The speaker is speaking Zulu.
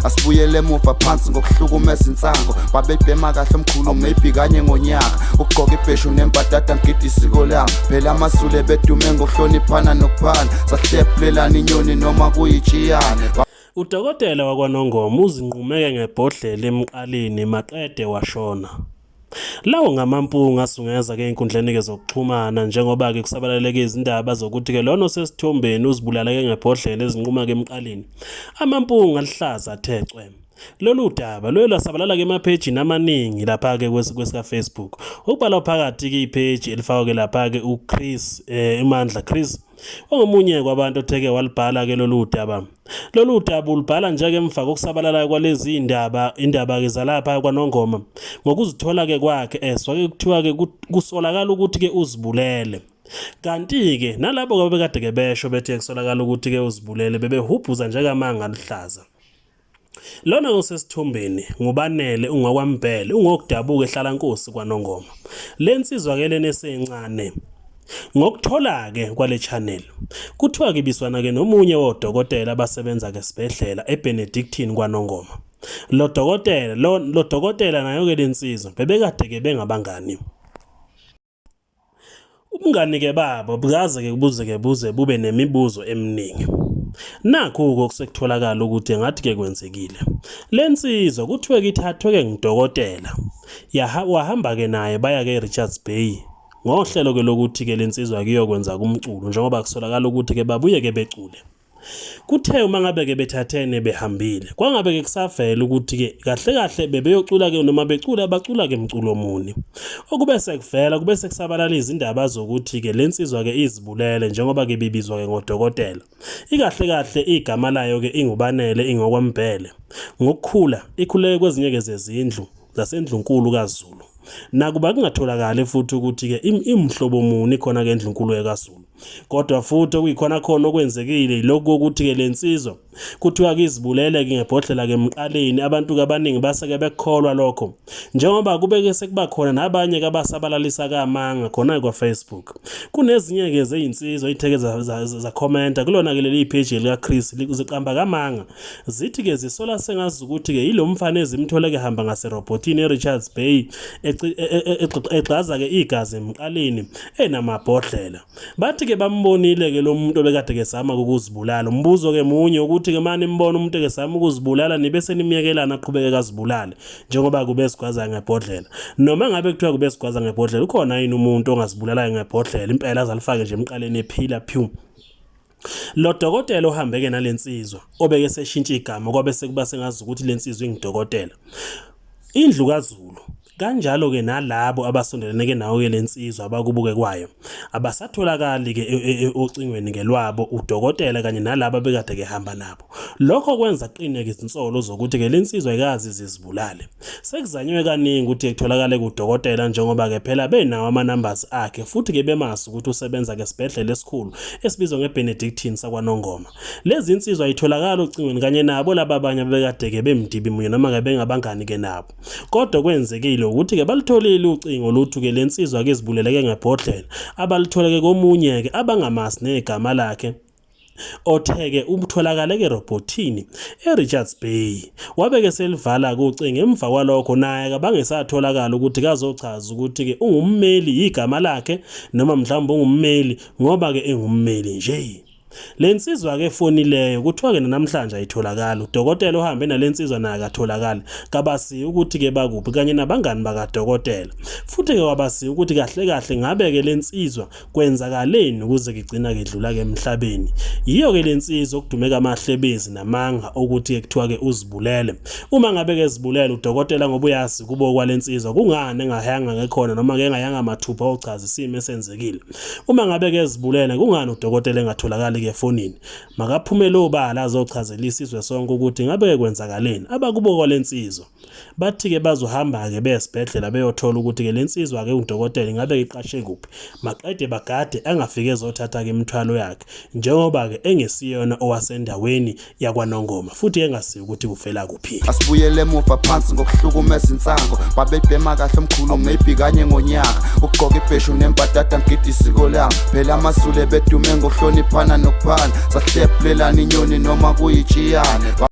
Asibuyele emuva phansi ngokuhlukumeza insango babebhema kahle omkhulu maybe kanye ngonyaka ugqoka ibheshu nembadada ngidi isiko lami phela amasule bedume ngokuhloniphana nokuphana sahlephulelana inyoni noma kuyijiyane. Udokotela wakwaNongoma uzinqumeke ngebhodlela emqaleni maqede washona. Lawo ngamampunga asungeza ke inkundleni ke zokuxhumana njengoba ke kusabalaleke izindaba zokuthi ke lona osesithombeni uzibulala ke ngebhodlela ezinquma ke emqaleni. Amampunga alihlaza athecwe. Lolu daba lwasabalala ke emaphejini amaningi lapha ke kwesika Facebook. Ukubala phakathi ke ipage elifakwa ke lapha ke uChris Imandla Chris ongomunye kwabantu otheke walibhala ke lolu daba. Lolu daba ulibhala nje ke emva kokusabalala kwalezi indaba ke zalapha kwaNongoma ngokuzithola ke kwakhe eswa ke kuthiwa ke kusolakala ukuthi ke uzibulele. Kanti ke nalabo abekade ke besho bethe kusolakala ukuthi ke uzibulele bebehubhuza njengamanga alihlaza. Lona osesithombeni ngubanele ungakwambhele ungokudabuka ehlala Nkosi kwaNongoma. Lensizwa ke lenesencane ngokuthola ke kwale channel kuthiwa ke biswana ke nomunye wodokotela abasebenza ke sibedlela eBenedictine kwaNongoma. Lo dokotela nayo ke lensizwa bebekade ke bengabangani. Ubungani ke babo bukaze ke buze bube nemibuzo eminingi. Nakho okusekutholakala ukuthi ngathi ke kwenzekile. Lensizwa kuthiwe ithathwe ke ngidokotela. Wahamba ke naye baya ke Richards Bay. Ngohlelo ke lokuthi ke lensizwa kuyokwenza kumculo njengoba kusolakala ukuthi ke babuye ke becule. Kuthe uma ngabe ke bethathene behambile kwangabe ke kusavela ukuthi ke kahle bebeyocula ke noma becula bacula ke umculo muni. Okube sekuvela kube sekusabalala izindaba zokuthi ke lensizwa ke izibulele njengoba ke bibizwa ke ngodokotela. Ikahle igama layo ke ingubanele ingokwambhele. Ngokukhula ikhuleke kwezinye ke zezindlu zasendlunkulu kaZulu. Nakuba kungatholakala futhi ukuthi ke imhlobo muni khona ke endlunkulu yakaZulu. Kodwa futhi okuyikhona khona okwenzekile lokho ukuthi ke lensizwa kuthiwa ke izibulele ke ngebhodlela ke emqaleni abantu kabaningi baseke bekholwa lokho njengoba kube ke sekuba khona nabanye ke abasabalalisa kamanga khona kwa Facebook. Kunezinye ke zezinsizwa itheke za commenta kulona ke leli page lika Chris liqamba kamanga zithi ke zisola sengazi ukuthi ke yilomfana ezimthole ke hamba ngaserobotini eRichards Bay egxaza ke igazi emqaleni enamabhodlela. Bathi ke bambonile ke lo muntu obekade ke sama ukuzibulala. Umbuzo ke munye ukuthi ke manje imbona umuntu ke sama ukuzibulala nibese nimiyekelana aqhubeke azibulale njengoba kube sigwaza ngebhodlela. Noma ngabe kuthiwa kube sigwaza ngebhodlela ukhona yini umuntu ongazibulala ngebhodlela impela azalifake nje emqaleni ephila phu. Lo dokotela ohambe ke nalensizwa obeke seshintsha igama kwabe sekuba sengazi ukuthi lensizwa ingidokotela. Indlu kaZulu kanjalo ke nalabo abasondelene ke nawo ke lensizwa abakubuke kwayo abasatholakali ke ocingweni ke lwabo udokotela kanye nalabo bekade ke hamba nabo. Lokho kwenza qine ke izinsolo zokuthi ke lensizwa ikazi zizibulale. Sekuzanywe kaningi ukuthi kutholakale kudokotela njengoba ke phela benawo ama numbers akhe futhi ke bemazi ukuthi usebenza ke sibedlela esikhulu esibizwa ngeBenedictine sakwaNongoma. Lezi insizwa itholakala ocingweni kanye nabo laba abanye bekade ke bemdibi munye noma ke bengabangani ke nabo. Kodwa kwenzekile ukuthi ke balitholile ucingo luthu ke lensizwa ke izibuleleke ngebhodlela abalitholeke komunye ke abangamasi negama lakhe otheke umtholakala ke robotini eRichards Bay. Wabeke selivala kucinga emva kwalokho naye abangesatholakala ukuthi kazochaza ukuthi ke ungummeli igama lakhe noma mhlawumbe ungummeli ngoba ke engummeli nje. Lensizwa ke efonileyo kuthiwa ke namhlanje ayitholakala. Udokotela ohambe nalensizwa naye akatholakala. Kabasi ukuthi ke bakuphi kanye nabangani bakadokotela. Futhi ke wabasi ukuthi kahle ngabe ke lensizwa kwenzakaleni ukuze kugcina ke dlula ke emhlabeni. Yiyo ke lensizwa okudumeka amahlebezi namanga ukuthi ke kuthiwa ke uzibulele. Uma ngabe ke zibulele udokotela ngoba uyazi kubo kwalensizwa kungani engahanga ngekhona noma ke engayanga mathupha ochaza isimo esenzekile. Uma ngabe ke zibulele kungani udokotela engatholakala efonini makaphumele obala azochazela isizwe sonke ukuthi ngabe kwenzakaleni abakubo kwalensizwa. Bathi ke bazohamba ke besibedlela beyothola ukuthi ke lensizwa ke udokotela ngabe iqashe kuphi maqede bagade angafike ezothatha ke imithwalo yakhe njengoba ke engesiyona owasendaweni yakwaNongoma futhi engasiyo ukuthi kufela kuphi. Asibuyele emuva phansi ngokuhlukumeza insango babebhema kahle omkhulu maybe kanye ngonyaka ugqoka ibheshu nembadada ngidi isiko lami phela amasule bedume ngokuhloniphana nokuphana sahlephulelana inyoni noma kuyijiyane.